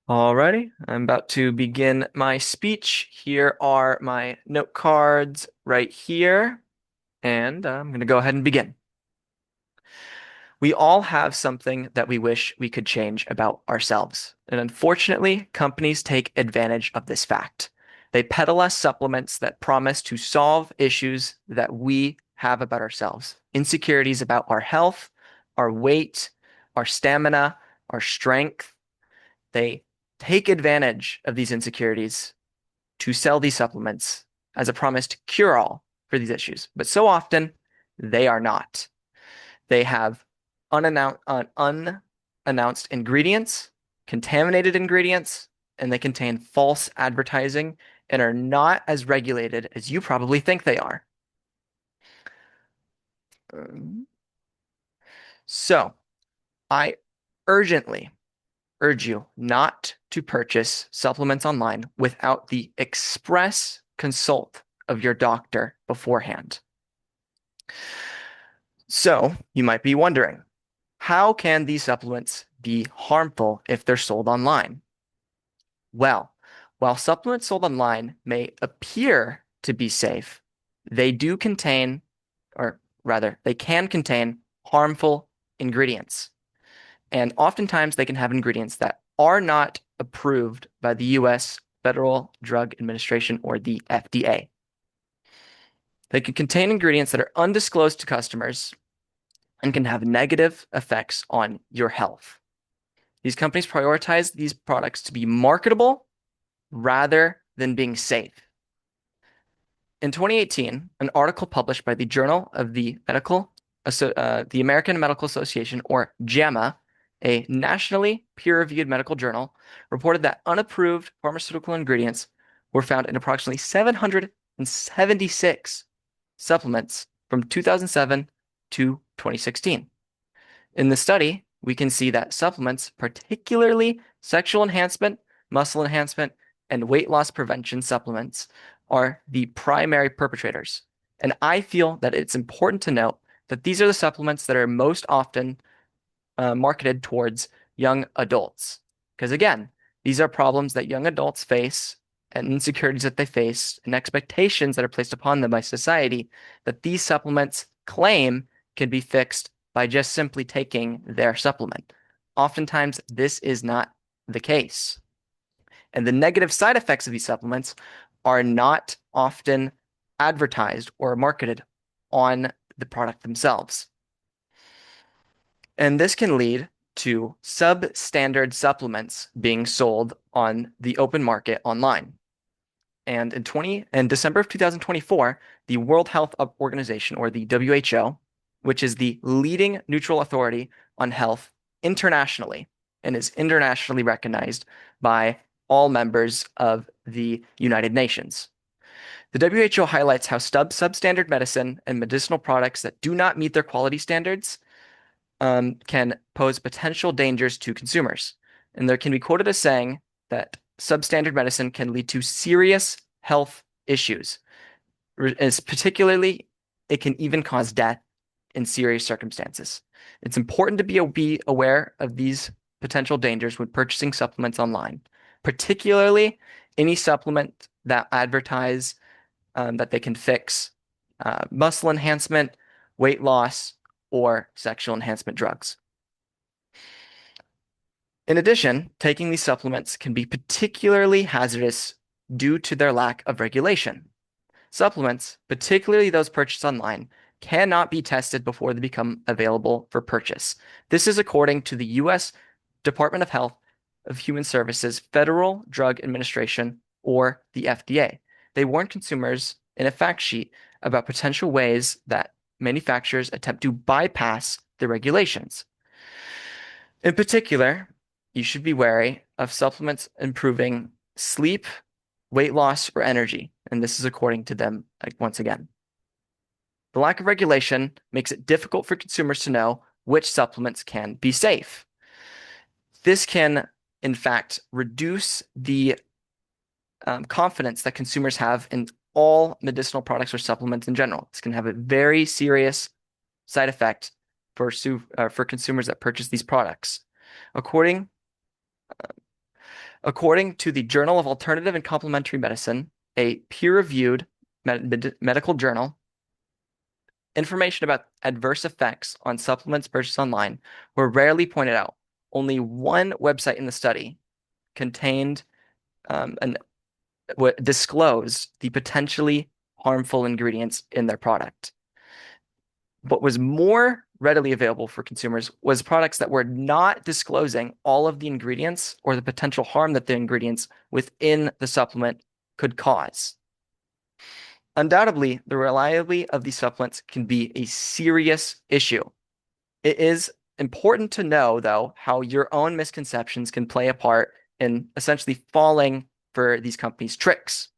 Alrighty, I'm about to begin my speech. Here are my note cards right here, and I'm going to go ahead and begin. We all have something that we wish we could change about ourselves, and unfortunately, companies take advantage of this fact. They peddle us supplements that promise to solve issues that we have about ourselves, insecurities about our health, our weight, our stamina, our strength. They take advantage of these insecurities to sell these supplements as a promise to cure all for these issues. But so often, they are not. They have unannounced ingredients, contaminated ingredients, and they contain false advertising and are not as regulated as you probably think they are. Um, So, I urgently urge you not to purchase supplements online without the express consult of your doctor beforehand. So, you might be wondering, how can these supplements be harmful if they're sold online? Well, while supplements sold online may appear to be safe, they do contain, or rather, they can contain harmful ingredients. And oftentimes they can have ingredients that are not approved by the US Federal Drug Administration or the FDA. They can contain ingredients that are undisclosed to customers and can have negative effects on your health. These companies prioritize these products to be marketable rather than being safe. In 2018, an article published by the Journal of the American Medical Association, or JAMA, a nationally peer-reviewed medical journal, reported that unapproved pharmaceutical ingredients were found in approximately 776 supplements from 2007 to 2016. In the study, we can see that supplements, particularly sexual enhancement, muscle enhancement, and weight loss prevention supplements, are the primary perpetrators. And I feel that it's important to note that these are the supplements that are most often marketed towards young adults. Because again, these are problems that young adults face and insecurities that they face and expectations that are placed upon them by society that these supplements claim can be fixed by just simply taking their supplement. Oftentimes, this is not the case. And the negative side effects of these supplements are not often advertised or marketed on the product themselves. And this can lead to substandard supplements being sold on the open market online. And in December of 2024, the World Health Organization, or the WHO, which is the leading neutral authority on health internationally and is internationally recognized by all members of the United Nations. The WHO highlights how substandard medicine and medicinal products that do not meet their quality standards can pose potential dangers to consumers. And there can be quoted as saying that substandard medicine can lead to serious health issues. As particularly, it can even cause death in serious circumstances. It's important to be aware of these potential dangers when purchasing supplements online, particularly any supplement that advertise that they can fix muscle enhancement, weight loss, or sexual enhancement drugs. In addition, taking these supplements can be particularly hazardous due to their lack of regulation. Supplements, particularly those purchased online, cannot be tested before they become available for purchase. This is according to the U.S. Department of Health of Human Services Federal Drug Administration, or the FDA. They warn consumers in a fact sheet about potential ways that manufacturers attempt to bypass the regulations. In particular, you should be wary of supplements improving sleep, weight loss, or energy. And this is according to them, once again. The lack of regulation makes it difficult for consumers to know which supplements can be safe. This can, in fact, reduce the confidence that consumers have in all medicinal products or supplements in general. This can have a very serious side effect for consumers that purchase these products. According According to the Journal of Alternative and Complementary Medicine, a peer-reviewed medical journal, information about adverse effects on supplements purchased online were rarely pointed out. Only one website in the study contained and disclosed the potentially harmful ingredients in their product. What was more readily available for consumers was products that were not disclosing all of the ingredients or the potential harm that the ingredients within the supplement could cause. Undoubtedly, the reliability of these supplements can be a serious issue. It is important to know, though, how your own misconceptions can play a part in essentially falling for these companies' tricks.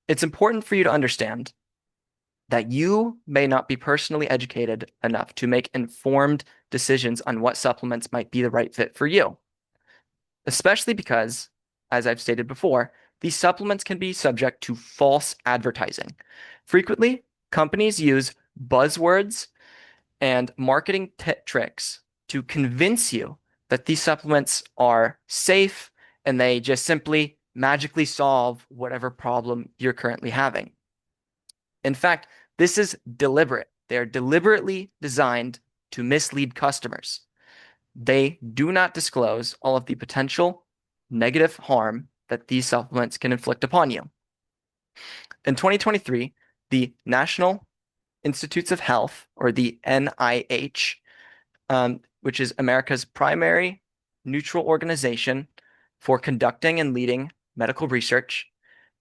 It's important for you to understand that you may not be personally educated enough to make informed decisions on what supplements might be the right fit for you, especially because, as I've stated before, these supplements can be subject to false advertising. Frequently, companies use buzzwords and marketing tricks to convince you that these supplements are safe and they just simply magically solve whatever problem you're currently having. In fact, this is deliberate. They are deliberately designed to mislead customers. They do not disclose all of the potential negative harm that these supplements can inflict upon you. In 2023, the National Institutes of Health, or the NIH, which is America's primary neutral organization for conducting and leading medical research,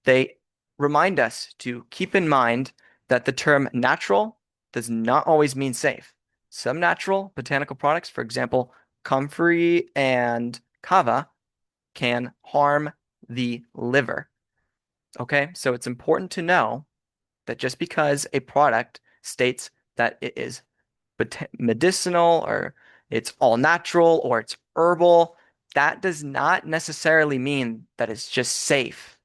they remind us to keep in mind that the term natural does not always mean safe. Some natural botanical products, for example, comfrey and kava, can harm the liver. Okay, so it's important to know that just because a product states that it is medicinal or it's all natural or it's herbal, that does not necessarily mean that it's just safe.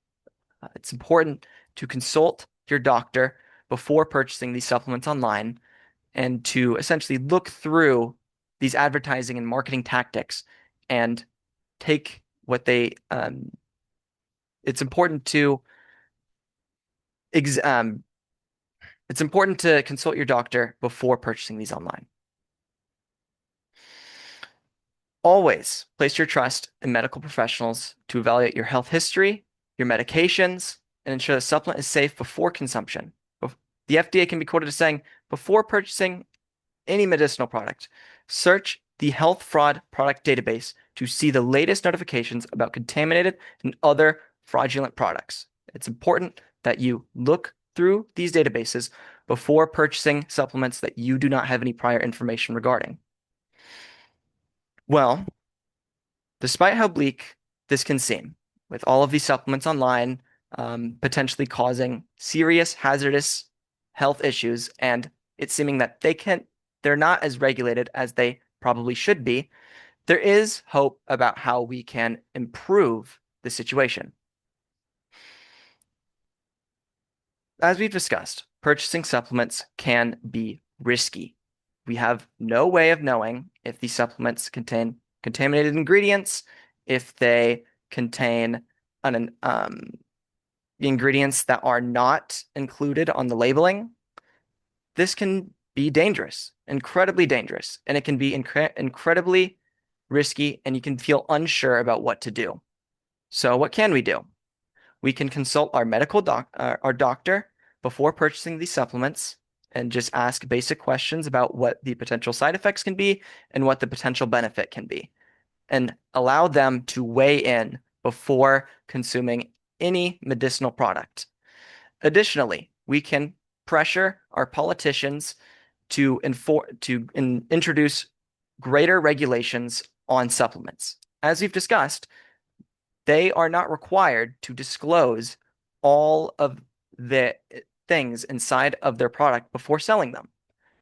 It's important to consult your doctor before purchasing these supplements online and to essentially look through these advertising and marketing tactics and take what they it's important to it's important to consult your doctor before purchasing these online. Always place your trust in medical professionals to evaluate your health history, your medications, and ensure the supplement is safe before consumption. The FDA can be quoted as saying, before purchasing any medicinal product, search the Health Fraud Product Database to see the latest notifications about contaminated and other fraudulent products. It's important that you look through these databases before purchasing supplements that you do not have any prior information regarding. Well, despite how bleak this can seem, with all of these supplements online, potentially causing serious hazardous health issues, and it's seeming that they're not as regulated as they probably should be, there is hope about how we can improve the situation. As we've discussed, purchasing supplements can be risky. We have no way of knowing if these supplements contain contaminated ingredients, if they contain ingredients that are not included on the labeling. This can be dangerous, incredibly dangerous, and it can be incredibly risky, and you can feel unsure about what to do. So what can we do? We can consult our our doctor before purchasing these supplements and just ask basic questions about what the potential side effects can be and what the potential benefit can be, and allow them to weigh in before consuming any medicinal product. Additionally, we can pressure our politicians to introduce greater regulations on supplements. As we've discussed, they are not required to disclose all of the things inside of their product before selling them.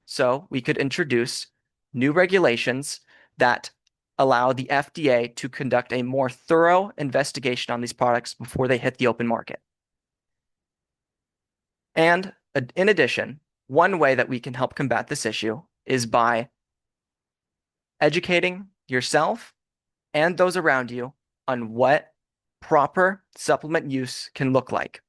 So we could introduce new regulations that allow the FDA to conduct a more thorough investigation on these products before they hit the open market. And in addition, one way that we can help combat this issue is by educating yourself and those around you on what proper supplement use can look like.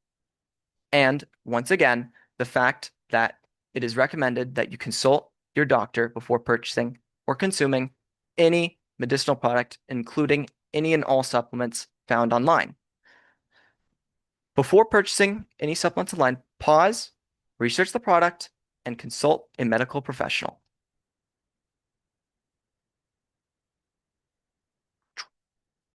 And once again, the fact that it is recommended that you consult your doctor before purchasing or consuming any medicinal product, including any and all supplements found online. Before purchasing any supplements online, pause, research the product, and consult a medical professional.